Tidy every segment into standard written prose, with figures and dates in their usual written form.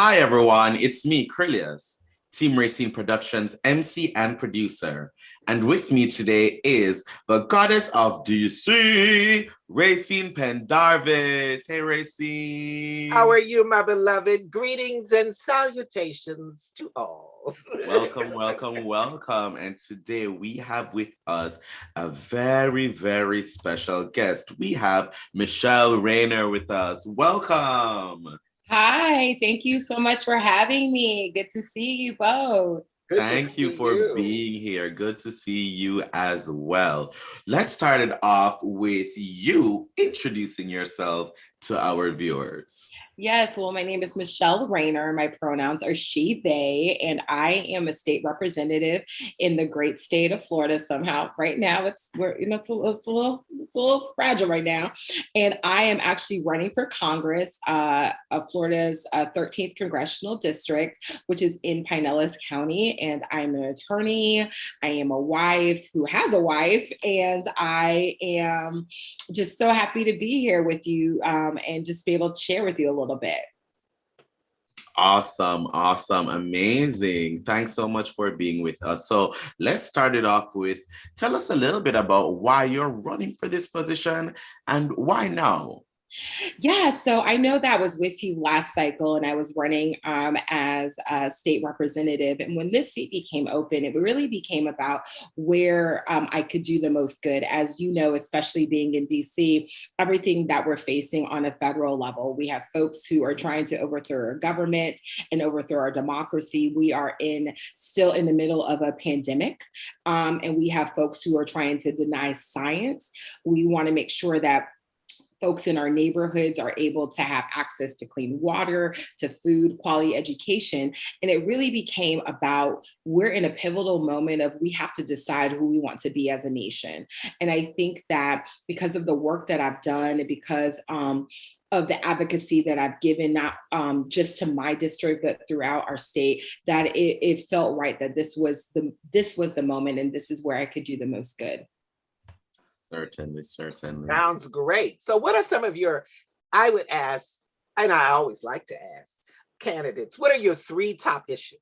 Hi everyone, it's me, Krylios, Team Rayceen Productions MC and producer. And with me today is the goddess of DC, Rayceen Pendarvis. Hey How are Rayceen. you, my beloved? Greetings and salutations to all. Welcome, welcome, welcome. And today we have with us a very, very special guest. We have Michele Rayner with us. Welcome. Hi, thank you so much for having me. Good to see you both. Good to Thank you see for you. being here. Good to see you as well. Let's start it off with you introducing yourself to our viewers. Yes, well, my name is Michele Rayner. My pronouns are she, they, and I am a state representative in the great state of Florida. Somehow, right now, it's a little fragile right now, and I am actually running for Congress of Florida's 13th Congressional District, which is in Pinellas County. And I'm an attorney. I am a wife who has a wife, and I am just so happy to be here with you and just be able to share with you a little bit. Awesome, awesome, amazing. Thanks so much for being with us. So let's start it off with tell us a little bit about why you're running for this position and why now? Yeah, so I know that I was with you last cycle and I was running as a state representative. And when this seat became open, it really became about where I could do the most good. As you know, especially being in DC, everything that we're facing on a federal level, we have folks who are trying to overthrow our government and overthrow our democracy. We are still in the middle of a pandemic, and we have folks who are trying to deny science. We want to make sure that folks in our neighborhoods are able to have access to clean water, to food, quality education. And it really became about we're in a pivotal moment of we have to decide who we want to be as a nation. And I think that because of the work that I've done and because of the advocacy that I've given, not just to my district, but throughout our state, that it felt right that this was the moment and this is where I could do the most good. Certainly, certainly. Sounds great. So, what are some of I would ask, and I always like to ask candidates, what are your three top issues?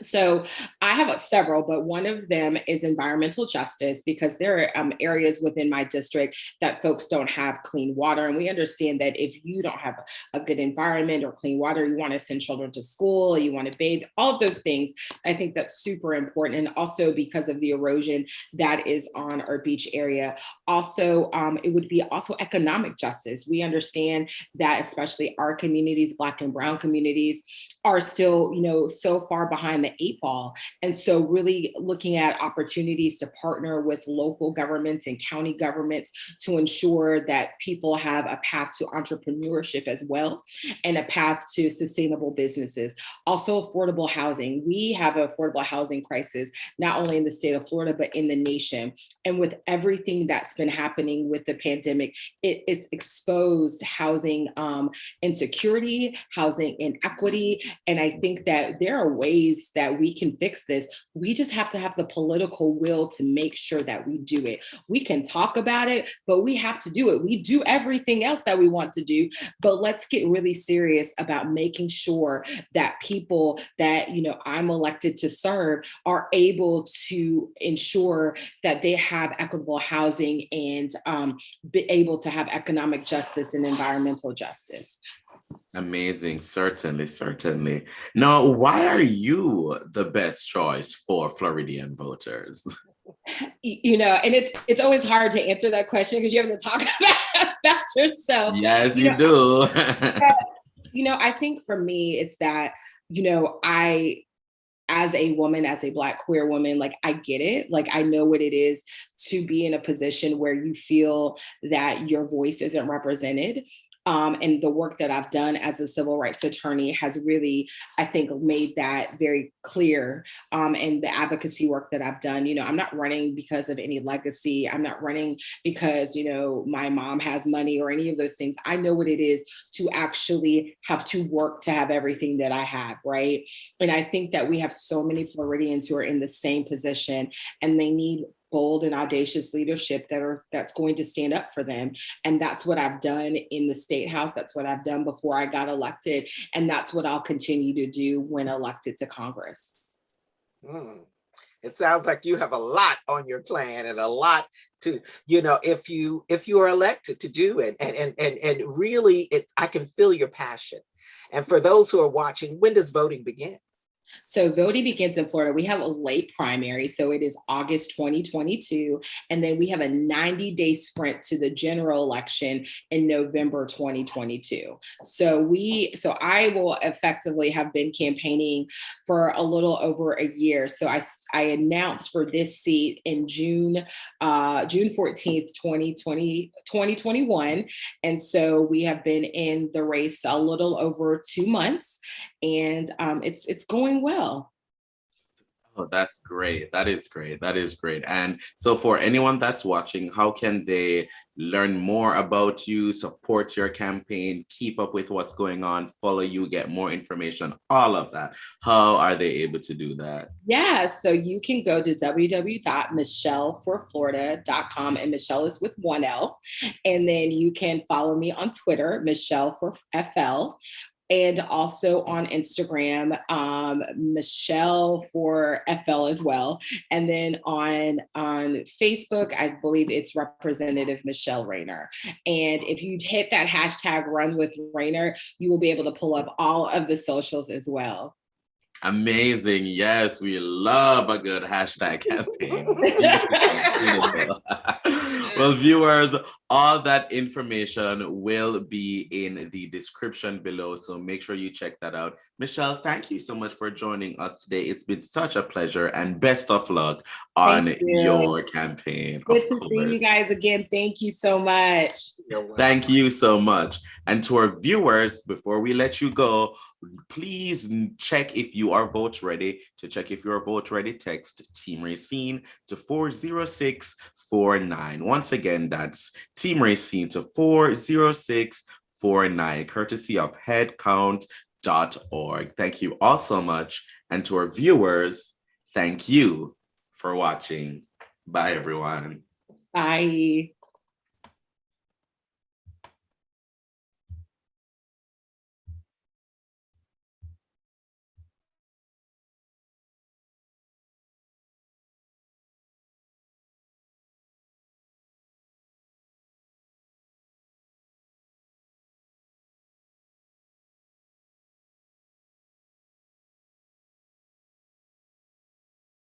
So I have several, but one of them is environmental justice because there are areas within my district that folks don't have clean water. And we understand that if you don't have a good environment or clean water, you want to send children to school, you want to bathe, all of those things. I think that's super important. And also because of the erosion that is on our beach area. Also, it would be also economic justice. We understand that especially our communities, Black and Brown communities, are still, so far behind the eight ball. And so really looking at opportunities to partner with local governments and county governments to ensure that people have a path to entrepreneurship as well and a path to sustainable businesses. Also affordable housing. We have an affordable housing crisis, not only in the state of Florida, but in the nation. And with everything that's been happening with the pandemic, it's exposed housing insecurity, housing inequity. And I think that there are ways that we can fix this. We just have to have the political will to make sure that we do it. We can talk about it, but we have to do it. We do everything else that we want to do, but let's get really serious about making sure that people that, I'm elected to serve are able to ensure that they have equitable housing and be able to have economic justice and environmental justice. Amazing. Certainly, certainly. Now, why are you the best choice for Floridian voters? And it's always hard to answer that question because you have to talk about yourself. Yes, you do. I think for me, it's that, I, as a woman, as a Black queer woman, like I get it. Like I know what it is to be in a position where you feel that your voice isn't represented. And the work that I've done as a civil rights attorney has really, I think, made that very clear. And the advocacy work that I've done, I'm not running because of any legacy. I'm not running because, my mom has money or any of those things. I know what it is to actually have to work to have everything that I have, right? And I think that we have so many Floridians who are in the same position and they need bold and audacious leadership that's going to stand up for them. And that's what I've done in the State House. That's what I've done before I got elected. And that's what I'll continue to do when elected to Congress. It sounds like you have a lot on your plan and a lot to, if you are elected to do it. And really, I can feel your passion. And for those who are watching, when does voting begin? So voting begins in Florida. We have a late primary, so it is August 2022. And then we have a 90-day sprint to the general election in November 2022. So I will effectively have been campaigning for a little over a year. So I announced for this seat in June 14th, 2021. And so we have been in the race a little over 2 months, and it's going well. Oh, that's great. That is great. That is great. And so for anyone that's watching, how can they learn more about you, support your campaign, keep up with what's going on, follow you, get more information, all of that? How are they able to do that? Yeah, so you can go to www.michelleforflorida.com, and Michelle is with 1 L. And then you can follow me on Twitter, Michelle for FL. And also on Instagram, Michelle for FL as well. And then on Facebook, I believe it's Representative Michele Rayner. And if you hit that hashtag Run with Rayner, you will be able to pull up all of the socials as well. Amazing. Yes, we love a good hashtag campaign. Beautiful. Well, viewers, all that information will be in the description below, so make sure you check that out. Michelle, thank you so much for joining us today. It's been such a pleasure, and best of luck on your campaign. Good to see you guys again. Thank you so much. Thank you so much. And to our viewers, before we let you go, please check if you are vote ready. To check if you are vote ready, text Team Rayceen to 40649. Once again, that's Team Rayceen to 40649, courtesy of HeadCount.org. Thank you all so much. And to our viewers, thank you for watching. Bye, everyone. Bye.